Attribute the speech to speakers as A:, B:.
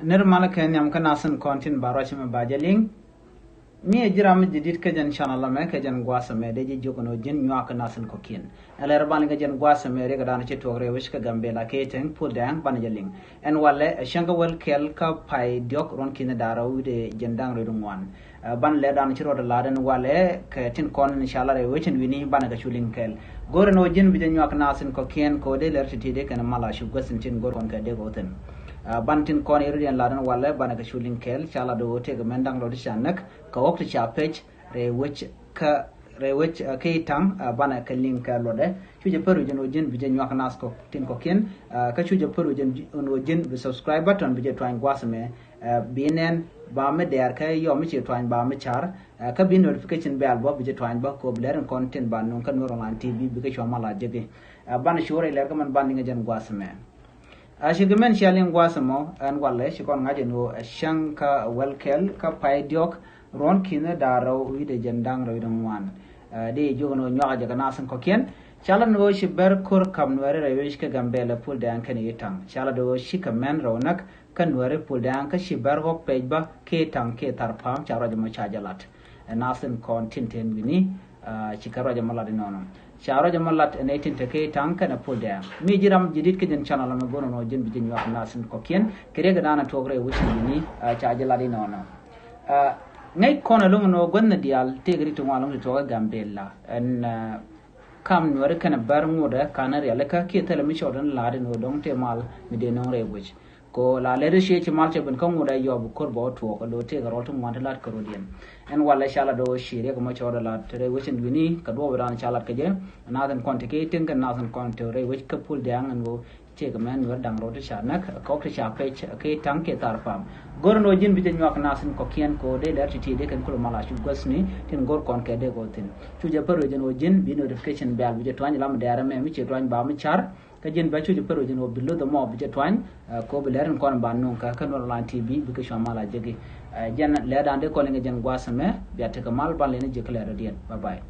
A: نرمال كان يوم كنا ناسن كونتين باراش من باجلين مي جرام جديد كجن شان الله ما كجن قاسم ما ديجي جوكنو جن نيوك ناسن كوكين على ربان كجن قاسم ما ريك دانا تشتوغري وش كجنبلا كيتن بول دان بانجلين إن والله شنك وال كيل كباي ديوك رون كين دارو ودي جندان ريدوان ban le dan chiro da laden wale ke tin kon inshallah re wechin wini ban ga chulin kel gor no jin bi den yak nasin ko ken ko de ler titi de kan mala shu gosin tin gor kon ka de goten ban tin kon irian laden wale ban ga chulin kel chala do te ga mendang lo dishanak ka wokti cha page re wech ke tang ban ka link lo de chuje peru jin o jin bi den yak nas ko tin ko ken ka chuje peru jin o jin bi subscribe button bi je twain gwasme binen ba me der ka yo mi che twan ba me char ka bin notification bell bo bi je twan ba ko bler content ba non kan noro lan tv bi ka choma la jege ban shure ler ka man ban nga jen gwasme shi gemen shalin gwasmo an walle shi kon ngaje no shanka welkel ka pai diok ron kina daro wi de jendang ro dum wan de jogono nyaga jaga nasan ko ken chalan wo shi ber kur kam nuare re wish ka gambele pul de an kan yitang chala do shi ka men ro nak kan nuare pul de an ka shi ber ho page ba ke tang ke tar pam charo jama chajalat nasan kon tinten gini shi karo jama la nono charo jama lat ne tinte ke tang kana pul de mi jiram jidit ke den channel ma gono no jin bijin wax nasan ko ken kire ga dana togre wushi gini chajalali nono ngay kono lungo no gonna dial tegri to walong to gambella en kam nuare kana bar ngoda kana rele ka ke tele mi shodan laade no dong te mal mi de no rebuj ko la lede she ci mal ce ben ko ngoda yob kor bo to ko do te garol to wanta lat ko dien en wala shala do shire ko ma choda lat re wichin wini ka do ran chalat ke je na dan konte ke tin kan na dan konte re wich ka pul de an go che ka man wer dang ro de sha nak ko ke sha pe ke tang ke tar pam gor no jin bi de nyak nasin ko kien ko de der ti de kan ko mala shu gosni tin gor kon ke de go tin chu je paro jin o jin bi notification bell bi je twany lam de ara me mi che twany ba mi char ka jin ba chu je paro jin o billo the mo bi je twany ko bi lerin kon ba non ka kan online tv bi ke sha mala jege jen le dan de ko le ngen gwasame bi ate ka mal ban le ne je kala dien bye bye